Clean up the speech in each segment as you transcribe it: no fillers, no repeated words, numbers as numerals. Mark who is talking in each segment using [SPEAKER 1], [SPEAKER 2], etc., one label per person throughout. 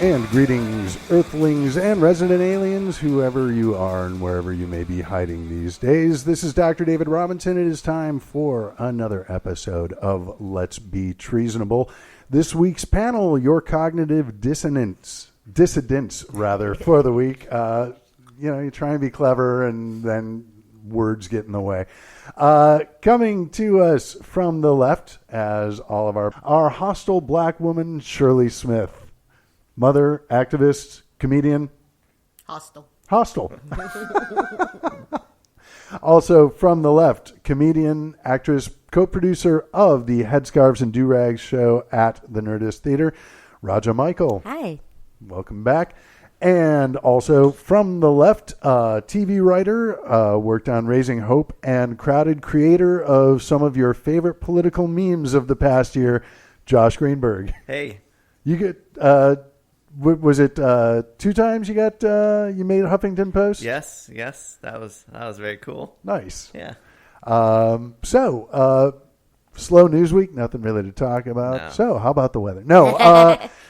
[SPEAKER 1] And greetings, Earthlings and resident aliens, whoever you are and wherever you may be hiding these days. This is Dr. David Robinson. It is time for another episode of Let's Be Treasonable. This week's panel, your cognitive dissidents, for the week. You try and be clever and then words get in the way. Coming to us from the left, as all of our hostile black woman, Shirlee Smith. Mother, activist, comedian.
[SPEAKER 2] Hostile.
[SPEAKER 1] Also from the left, comedian, actress, co-producer of the Headscarves and Do-Rags show at the Nerdist Theater, Raja Michael.
[SPEAKER 3] Hi.
[SPEAKER 1] Welcome back. And also from the left, TV writer, worked on Raising Hope, and crowded creator of some of your favorite political memes of the past year, Josh Greenberg.
[SPEAKER 4] Hey.
[SPEAKER 1] You get... was it 2 times you made a Huffington Post?
[SPEAKER 4] Yes, that was very cool.
[SPEAKER 1] Nice.
[SPEAKER 4] Yeah.
[SPEAKER 1] Slow news week, nothing really to talk about.
[SPEAKER 4] No.
[SPEAKER 1] So, how about the weather? No.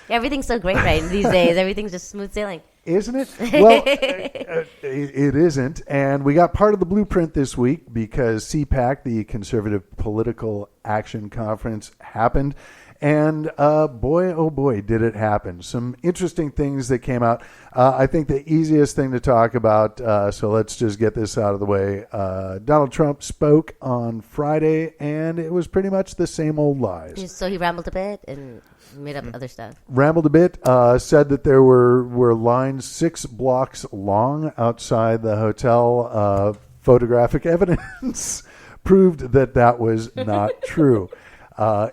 [SPEAKER 3] Everything's so great right these days. Everything's just smooth sailing.
[SPEAKER 1] Isn't it? Well, it isn't. And we got part of the blueprint this week because CPAC, the Conservative Political Action Conference, happened. And boy, oh boy, did it happen. Some interesting things that came out. I think the easiest thing to talk about, so let's just get this out of the way. Donald Trump spoke on Friday, and it was pretty much the same old lies.
[SPEAKER 3] So he rambled a bit and made up other stuff.
[SPEAKER 1] Rambled a bit, said that there were lines 6 blocks long outside the hotel. Photographic evidence proved that was not true.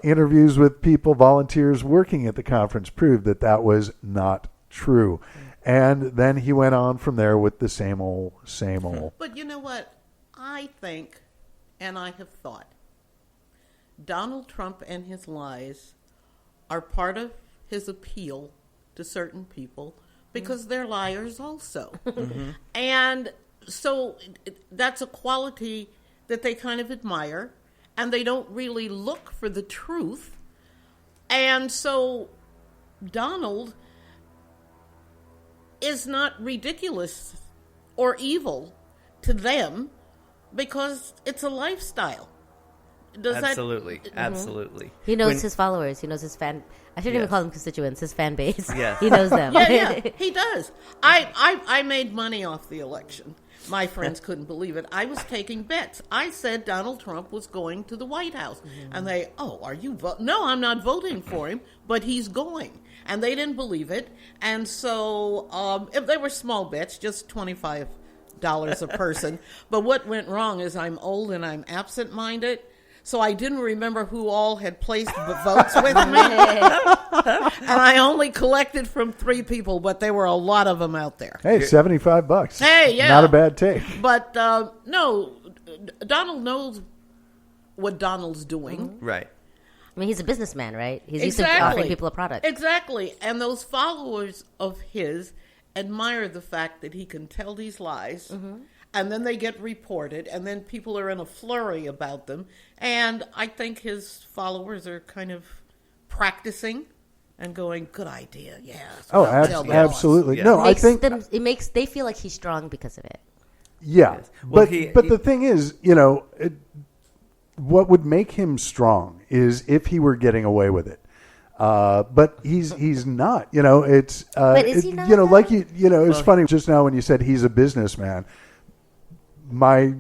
[SPEAKER 1] Interviews with volunteers working at the conference proved that was not true. And then he went on from there with the same old.
[SPEAKER 2] But you know what? I think, and I have thought, Donald Trump and his lies are part of his appeal to certain people because they're liars also. Mm-hmm. And so that's a quality that they kind of admire. And they don't really look for the truth. And so Donald is not ridiculous or evil to them because it's a lifestyle.
[SPEAKER 4] Absolutely.
[SPEAKER 3] He knows his followers. He knows his fan. I shouldn't even call them constituents. His fan base.
[SPEAKER 4] Yes.
[SPEAKER 3] He knows them.
[SPEAKER 2] Yeah, he does. I made money off the election. My friends couldn't believe it. I was taking bets. I said Donald Trump was going to the White House. And they, are you voting? No, I'm not voting for him, but he's going. And they didn't believe it. And so if they were small bets, just $25 a person. But what went wrong is I'm old and I'm absent-minded. So I didn't remember who all had placed votes with me. And I only collected from 3 people, but there were a lot of them out there.
[SPEAKER 1] Hey, $75.
[SPEAKER 2] Hey, yeah.
[SPEAKER 1] Not a bad take.
[SPEAKER 2] But, no, Donald knows what Donald's doing.
[SPEAKER 4] Mm-hmm. Right.
[SPEAKER 3] I mean, he's a businessman, right? He's
[SPEAKER 2] Exactly.
[SPEAKER 3] used to offering people a product.
[SPEAKER 2] Exactly. And those followers of his admire the fact that he can tell these lies. Mm-hmm. And then they get reported, and then people are in a flurry about them. And I think his followers are kind of practicing and going, good idea, yeah.
[SPEAKER 1] Oh, absolutely.
[SPEAKER 4] Yeah.
[SPEAKER 1] No, I think
[SPEAKER 3] they feel like he's strong because of it.
[SPEAKER 1] Yeah.
[SPEAKER 4] Yes. Well,
[SPEAKER 1] but the thing is, what would make him strong is if he were getting away with it. But he's not. It's
[SPEAKER 3] but is he not,
[SPEAKER 1] like it's funny just now when you said he's a businessman. My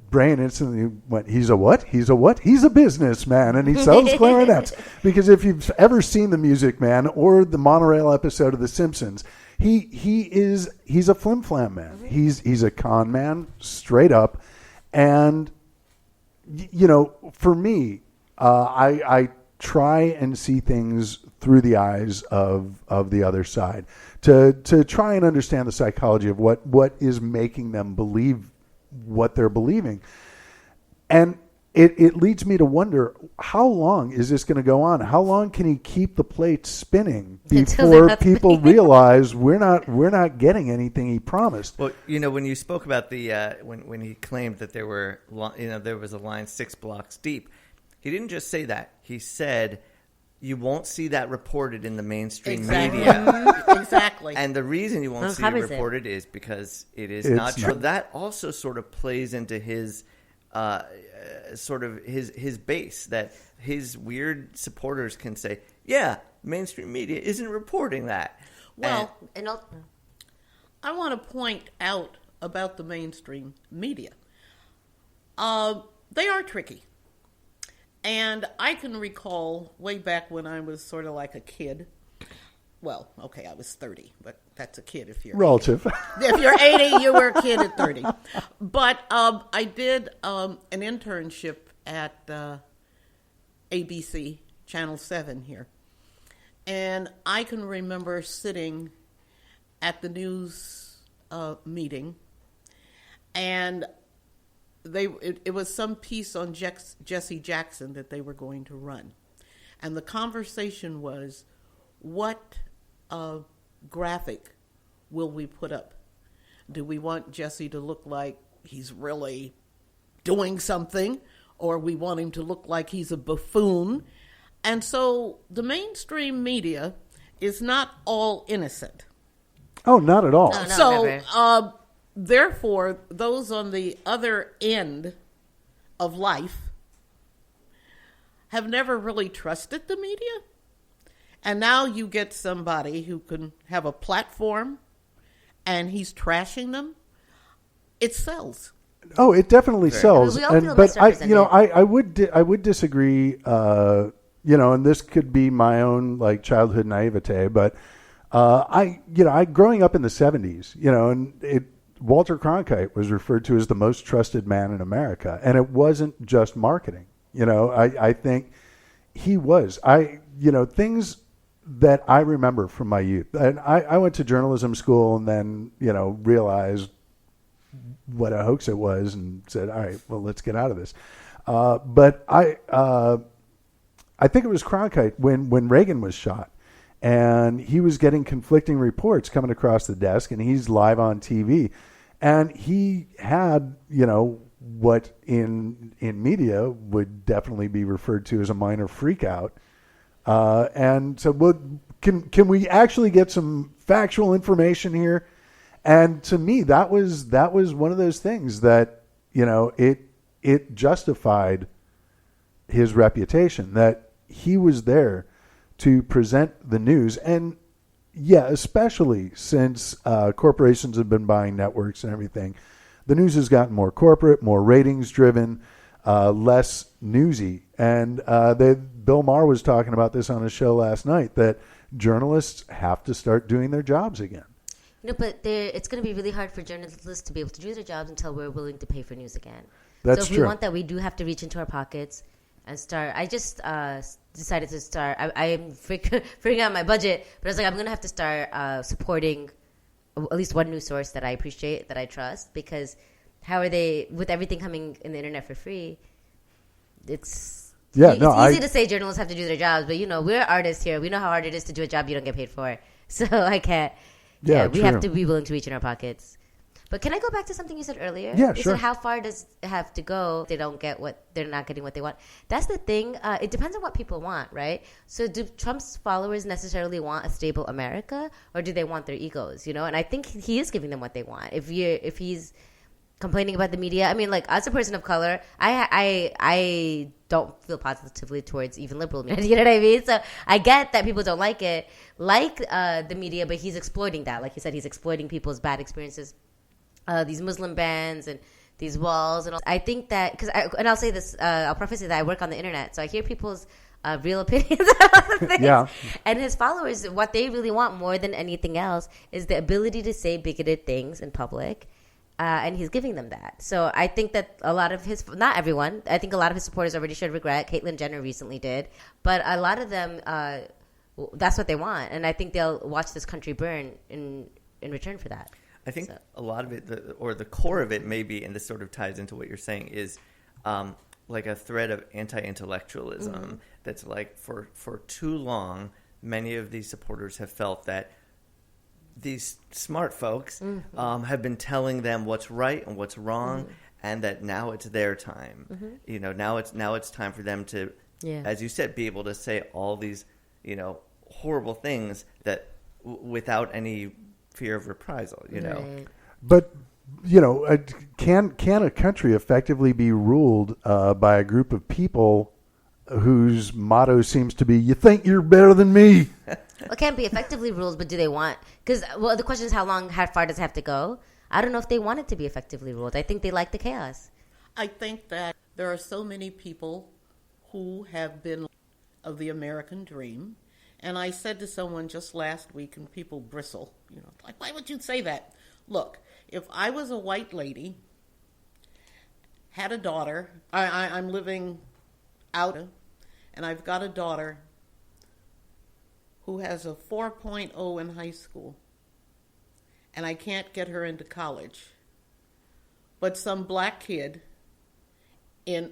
[SPEAKER 1] brain instantly went, he's a what? He's a what? He's a businessman, and he sells clarinets. Because if you've ever seen The Music Man or the monorail episode of The Simpsons, he's a flim-flam man. He's a con man, straight up. And, for me, I try and see things through the eyes of the other side to try and understand the psychology of what is making them believe what they're believing. And it leads me to wonder, how long is this going to go on? How long can he keep the plate spinning before people realize we're not getting anything he promised?
[SPEAKER 4] Well, when you spoke about the when he claimed that there was a line 6 blocks deep, he didn't just say that. He said you won't see that reported in the mainstream
[SPEAKER 2] Exactly.
[SPEAKER 4] media.
[SPEAKER 2] Exactly.
[SPEAKER 4] And the reason you won't see it reported is because it's not true. That also sort of plays into his sort of his base, that his weird supporters can say, yeah, mainstream media isn't reporting that.
[SPEAKER 2] Well, I want to point out about the mainstream media. They are tricky. And I can recall way back when I was sort of like a kid. Well, okay, I was 30, but that's a kid if you're
[SPEAKER 1] relative.
[SPEAKER 2] 80. If you're 80, you were a kid at 30. But I did an internship at ABC Channel 7 here. And I can remember sitting at the news meeting, and it was some piece on Jesse Jackson that they were going to run. And the conversation was, what graphic will we put up? Do we want Jesse to look like he's really doing something, or we want him to look like he's a buffoon? And so the mainstream media is not all innocent.
[SPEAKER 1] Oh, not at all.
[SPEAKER 3] No,
[SPEAKER 2] So,
[SPEAKER 3] never.
[SPEAKER 2] therefore, those on the other end of life have never really trusted the media. And now you get somebody who can have a platform and he's trashing them. It sells.
[SPEAKER 1] Oh, it definitely sells.
[SPEAKER 3] We all feel
[SPEAKER 1] But
[SPEAKER 3] misrepresented.
[SPEAKER 1] I would disagree. And this could be my own like childhood naivete, but I growing up in the 70s, and Walter Cronkite was referred to as the most trusted man in America, and it wasn't just marketing. I think he was. Things that I remember from my youth, and I went to journalism school, and then realized what a hoax it was, and said, all right, well, let's get out of this. But I think it was Cronkite when Reagan was shot, and he was getting conflicting reports coming across the desk, and he's live on TV, and he had what in media would definitely be referred to as a minor freakout. And so, can we actually get some factual information here? And to me, that was one of those things that it justified his reputation, that he was there to present the news. And yeah, especially since corporations have been buying networks and everything, the news has gotten more corporate, more ratings driven, less newsy. And Bill Maher was talking about this on his show last night, that journalists have to start doing their jobs again.
[SPEAKER 3] But it's going to be really hard for journalists to be able to do their jobs until we're willing to pay for news again.
[SPEAKER 1] That's
[SPEAKER 3] so if
[SPEAKER 1] true.
[SPEAKER 3] we want that, we do have to reach into our pockets and start. I just decided to start. I am figuring out my budget, but I was like, I'm going to have to start supporting at least one news source that I appreciate, that I trust, because how are they, with everything coming in the internet for free, it's easy to say journalists have to do their jobs, but we're artists here. We know how hard it is to do a job you don't get paid for. So I can't. Yeah, we have to be willing to reach in our pockets. But can I go back to something you said earlier?
[SPEAKER 1] Yeah,
[SPEAKER 3] you
[SPEAKER 1] sure.
[SPEAKER 3] said, how far does it have to go if they're not getting what they want? That's the thing. It depends on what people want, right? So do Trump's followers necessarily want a stable America, or do they want their egos? And I think he is giving them what they want. If he's complaining about the media, I mean, like, as a person of color, I don't feel positively towards even liberal media. You know what I mean? So I get that people don't like it, the media, but he's exploiting that. Like he said, he's exploiting people's bad experiences. These Muslim bans and these walls, and all. I think that and I'll say this, I'll preface it that I work on the internet, so I hear people's real opinions about things. Yeah. And his followers, what they really want more than anything else is the ability to say bigoted things in public, and he's giving them that. So I think that a lot of his, not everyone, I think a lot of his supporters already showed regret. Caitlyn Jenner recently did, but a lot of them, that's what they want, and I think they'll watch this country burn in return for that.
[SPEAKER 4] I think a lot of it, the core of it maybe, and this sort of ties into what you're saying, is like a thread of anti-intellectualism that's like for too long, many of these supporters have felt that these smart folks have been telling them what's right and what's wrong, and that now it's their time. Now it's time for them to as you said, be able to say all these, horrible things that without any fear of reprisal,
[SPEAKER 3] Right.
[SPEAKER 1] But can a country effectively be ruled by a group of people whose motto seems to be "You think you're better than me"?
[SPEAKER 3] It can't be effectively ruled, but do they want? Because the question is how far does it have to go? I don't know if they want it to be effectively ruled. I think they like the chaos.
[SPEAKER 2] I think that there are so many people who have been of the American dream. And I said to someone just last week, and people bristle, like, why would you say that? Look, if I was a white lady, had a daughter, I'm living out, and I've got a daughter who has a 4.0 in high school, and I can't get her into college. But some black kid in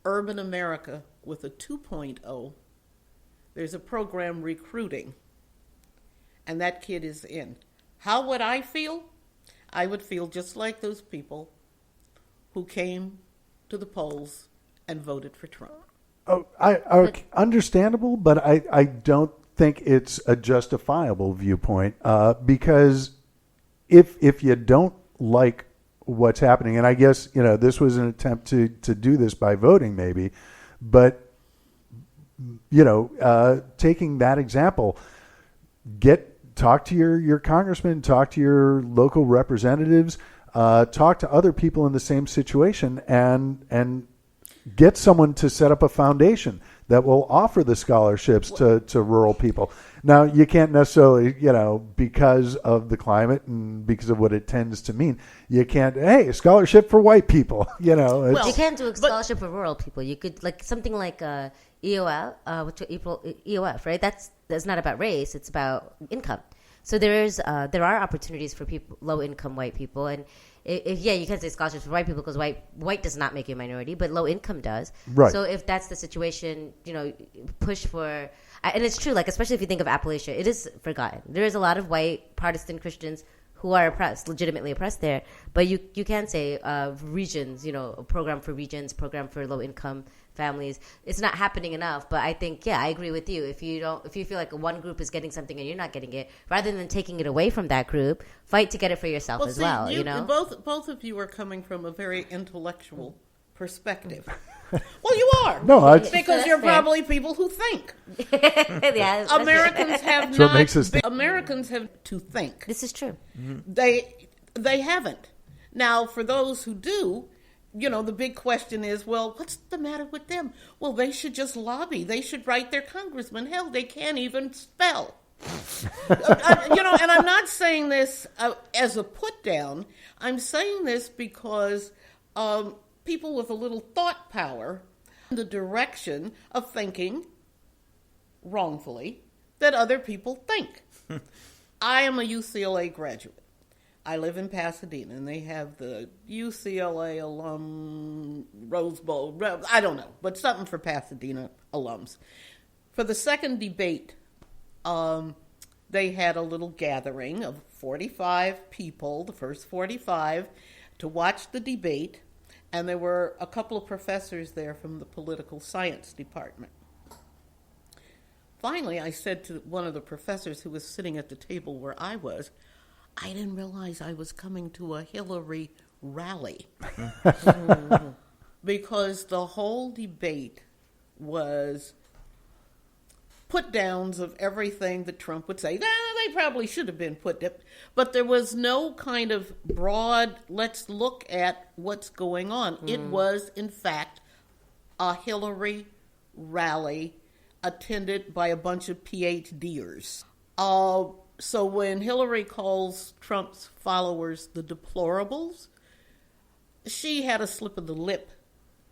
[SPEAKER 2] urban America with a 2.0, there's a program recruiting, and that kid is in. How would I feel? I would feel just like those people who came to the polls and voted for Trump.
[SPEAKER 1] Oh, understandable, but I don't think it's a justifiable viewpoint because if you don't like what's happening, and I guess this was an attempt to do this by voting, maybe, but taking that example, talk to your congressman, talk to your local representatives, talk to other people in the same situation, and get someone to set up a foundation that will offer the scholarships to rural people. Now, you can't necessarily, because of the climate and because of what it tends to mean, you can't, hey, a scholarship for white people,
[SPEAKER 3] you can't do a scholarship for rural people. You could, something like EOF, EOF, right? That's not about race. It's about income. So there are opportunities for people, low income white people, and you can say scholarships for white people because white does not make you a minority, but low income does.
[SPEAKER 1] Right.
[SPEAKER 3] So if that's the situation, push for, and it's true. Especially if you think of Appalachia, it is forgotten. There is a lot of white Protestant Christians who are oppressed, legitimately oppressed there. But you can say regions, a program for regions, program for low income families. It's not happening enough, but I think, I agree with you. If you feel like one group is getting something and you're not getting it, rather than taking it away from that group, fight to get it for yourself as well.
[SPEAKER 2] Both of you are coming from a very intellectual perspective. Well, you are.
[SPEAKER 1] No,
[SPEAKER 2] because you're probably people who think. Americans have
[SPEAKER 1] so
[SPEAKER 2] not.
[SPEAKER 1] It makes us
[SPEAKER 2] Americans have to think.
[SPEAKER 3] This is true.
[SPEAKER 2] Mm-hmm. They haven't. Now, for those who do, the big question is, well, what's the matter with them? Well, they should just lobby. They should write their congressman. Hell, they can't even spell. And I'm not saying this as a put down. I'm saying this because people with a little thought power in the direction of thinking wrongfully that other people think. I am a UCLA graduate. I live in Pasadena, and they have the UCLA alum Rose Bowl. I don't know, but something for Pasadena alums. For the second debate, they had a little gathering of 45 people, the first 45, to watch the debate, and there were a couple of professors there from the political science department. Finally, I said to one of the professors who was sitting at the table where I was, I didn't realize I was coming to a Hillary rally. Because the whole debate was put-downs of everything that Trump would say. They probably should have been put down. But there was no kind of broad, let's look at what's going on. It was, in fact, a Hillary rally attended by a bunch of PhDers. So when Hillary calls Trump's followers the deplorables, she had a slip of the lip.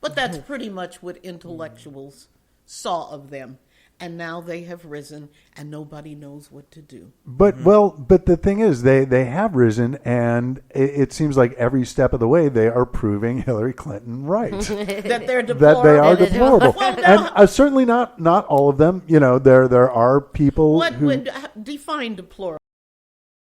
[SPEAKER 2] But that's pretty much what intellectuals saw of them. And now they have risen, and nobody knows what to do.
[SPEAKER 1] But the thing is, they have risen, and it seems like every step of the way they are proving Hillary Clinton right.
[SPEAKER 2] That they're deplorable.
[SPEAKER 1] That they are deplorable.
[SPEAKER 2] Well, no.
[SPEAKER 1] And certainly not all of them. There are people
[SPEAKER 2] What
[SPEAKER 1] who
[SPEAKER 2] would define deplorable?